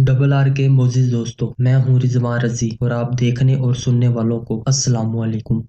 Double R के मोजिज दोस्तों, मैं हूँ रिजवान रजी और आप देखने और सुनने वालों को अस्सलाम वालेकुम।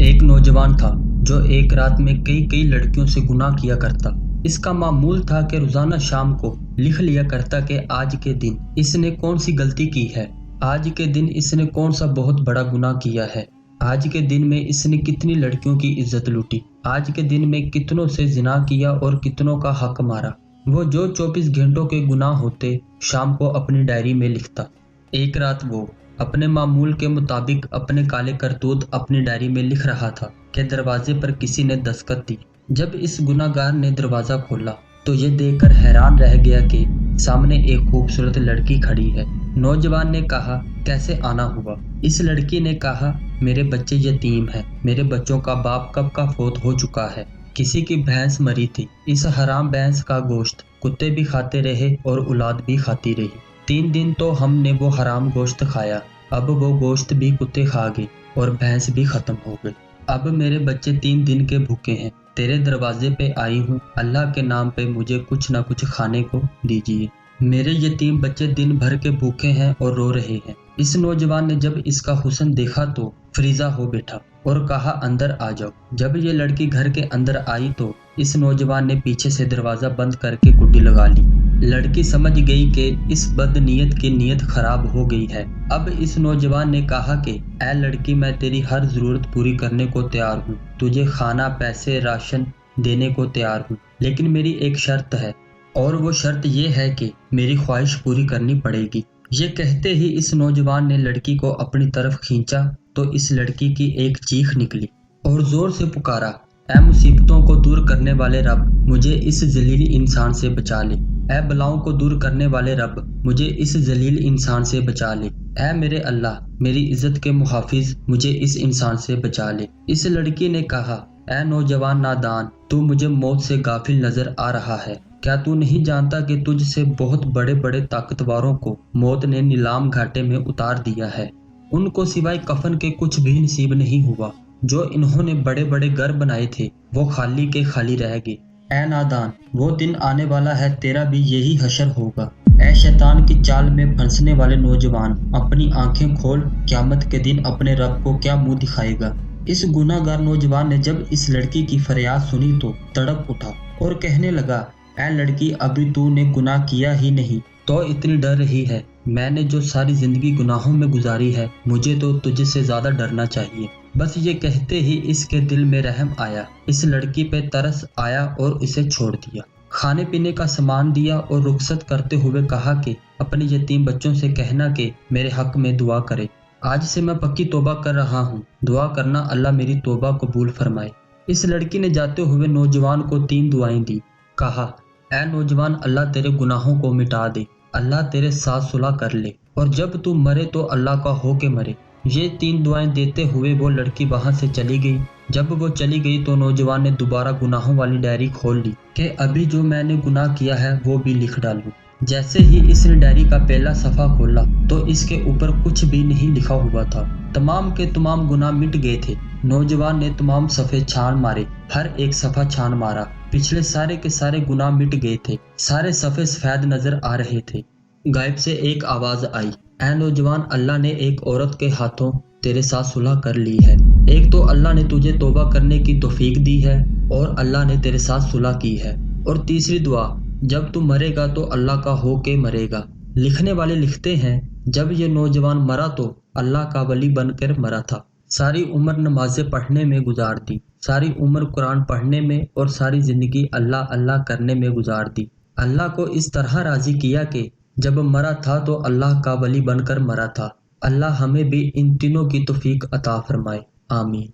एक नौजवान था जो एक रात में कई कई लड़कियों से गुनाह किया करता। इसका मामूल था कि रोजाना शाम को लिख लिया करता कि आज के दिन इसने कौन सी गलती की है, आज के दिन इसने कौन सा बहुत बड़ा गुनाह किया है, आज के दिन में इसने कितनी लड़कियों की इज्जत लूटी, आज के दिन में कितनों से जिना किया और कितनों का हक मारा। वो जो 24 घंटों के गुनाह होते शाम को अपनी डायरी में लिखता। एक रात वो अपने मामूल के मुताबिक अपने काले करतूत अपनी डायरी में लिख रहा था कि दरवाजे पर किसी ने दस्तक दी। जब इस गुनाहगार ने दरवाजा खोला तो ये देखकर हैरान रह गया कि सामने एक खूबसूरत लड़की खड़ी है। नौजवान ने कहा, कैसे आना हुआ? इस लड़की ने कहा, मेरे बच्चे यतीम हैं, मेरे बच्चों का बाप कब का फौत हो चुका है, किसी की भैंस मरी थी, इस हराम भैंस का गोश्त कुत्ते भी खाते रहे और औलाद भी खाती रही। 3 दिन तो हमने वो हराम गोश्त खाया, अब वो गोश्त भी कुत्ते खा गए और भैंस भी खत्म हो गई। अब मेरे बच्चे 3 दिन के भूखे हैं, तेरे दरवाजे पे आई हूँ, अल्लाह के नाम पे मुझे कुछ ना कुछ खाने को दीजिए। मेरे यतीम बच्चे दिन भर के भूखे हैं और रो रहे हैं। इस नौजवान ने जब इसका हुस्न देखा तो फरीजा हो बैठा और कहा, अंदर आ जाओ। जब ये लड़की घर के अंदर आई तो इस नौजवान ने पीछे से दरवाजा बंद करके कुंडी लगा ली। लड़की समझ गई कि इस बदनीयत की नीयत खराब हो गई है। अब इस नौजवान ने कहा कि ऐ लड़की, मैं तेरी हर जरूरत पूरी करने को तैयार हूँ, तुझे खाना, पैसे, राशन देने को तैयार हूँ, लेकिन मेरी एक शर्त है और वो शर्त ये है कि मेरी ख्वाहिश पूरी करनी पड़ेगी। ये कहते ही इस नौजवान ने लड़की को अपनी तरफ खींचा तो इस लड़की की एक चीख निकली और जोर से पुकारा, ऐ मुसीबतों को दूर करने वाले रब, मुझे इस जलील इंसान से बचा ले। ऐ बलाओं को दूर करने वाले रब, मुझे इस जलील इंसान से बचा ले। ऐ मेरे अल्लाह, मेरी इज्जत के मुहाफिज, मुझे इस इंसान से बचा ले। इस लड़की ने कहा, ऐ नौजवान नादान, तू मुझे मौत से गाफिल नजर आ रहा है। क्या तू नहीं जानता कि तुझसे बहुत बड़े बड़े ताकतवरों को मौत ने नीलाम घाटे में उतार दिया है। उनको सिवाय कफन के कुछ भी नसीब नहीं हुआ। जो इन्होंने बड़े बड़े घर बनाए थे वो खाली के खाली रह गए। ऐ नादान, वो दिन आने वाला है, तेरा भी यही हशर होगा। ऐ शैतान की चाल में फंसने वाले नौजवान, अपनी आंखें खोल, क़यामत के दिन अपने रब को क्या मुंह दिखाएगा। इस गुनाहगार नौजवान ने जब इस लड़की की फरियाद सुनी तो तड़प उठा और कहने लगा, ऐ लड़की, अभी तूने गुनाह किया ही नहीं तो इतनी डर रही है। मैंने जो सारी जिंदगी गुनाहों में गुजारी है, मुझे तो तुझे से ज्यादा डरना चाहिए। बस ये कहते ही इसके दिल में रहम आया, इस लड़की पे तरस आया और इसे छोड़ दिया। खाने पीने का सामान दिया और रुखसत करते हुए कहा कि अपने यतीम बच्चों से कहना कि मेरे हक में दुआ करे। आज से मैं पक्की तौबा कर रहा हूँ, दुआ करना अल्लाह मेरी तौबा कबूल फरमाए। इस लड़की ने जाते हुए नौजवान को 3 दुआएं दी। कहा, ऐ नौजवान, अल्लाह तेरे गुनाहों को मिटा दे, अल्लाह तेरे साथ सुलह कर ले और जब तू मरे तो अल्लाह का हो के मरे। ये 3 दुआएं देते हुए वो लड़की वहां से चली गई। जब वो चली गई तो नौजवान ने दोबारा गुनाहों वाली डायरी खोल ली कि अभी जो मैंने गुनाह किया है वो भी लिख डालूं। जैसे ही इसने डायरी का पहला सफा खोला तो इसके ऊपर कुछ भी नहीं लिखा हुआ था। तमाम के तमाम गुनाह मिट गए थे। नौजवान ने तमाम सफ़े छान मारे, हर एक सफ़ा छान मारा, पिछले सारे के सारे गुनाह मिट गए थे, सारे सफ़े सफेद नजर आ रहे थे। गायब से एक आवाज आई, ऐ नौजवान, अल्लाह ने एक औरत के हाथों तेरे साथ सुलह कर ली है। एक तो अल्लाह ने तुझे तौबा करने की तौफीक दी है और अल्लाह ने तेरे साथ सुलह की है, और तीसरी दुआ, जब तू मरेगा तो अल्लाह का हो के मरेगा। लिखने वाले लिखते हैं, जब ये नौजवान मरा तो अल्लाह का वली बनकर मरा था। सारी उम्र नमाजें पढ़ने में गुजार दी, सारी उम्र कुरान पढ़ने में और सारी जिंदगी अल्लाह अल्लाह करने में गुजार दी। अल्लाह को इस तरह राजी किया कि जब मरा था तो अल्लाह का वली बनकर मरा था। अल्लाह हमें भी इन तीनों की तौफीक अता फरमाए, आमीन।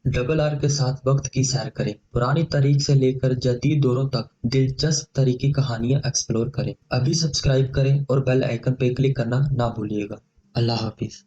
डबल आर के साथ वक्त की सैर करें, पुरानी तारीख से लेकर जदीद दौरों तक दिलचस्प तरीकी कहानियां एक्सप्लोर करें। अभी सब्सक्राइब करें और बेल आइकन पे क्लिक करना ना भूलिएगा। अल्लाह हाफिज।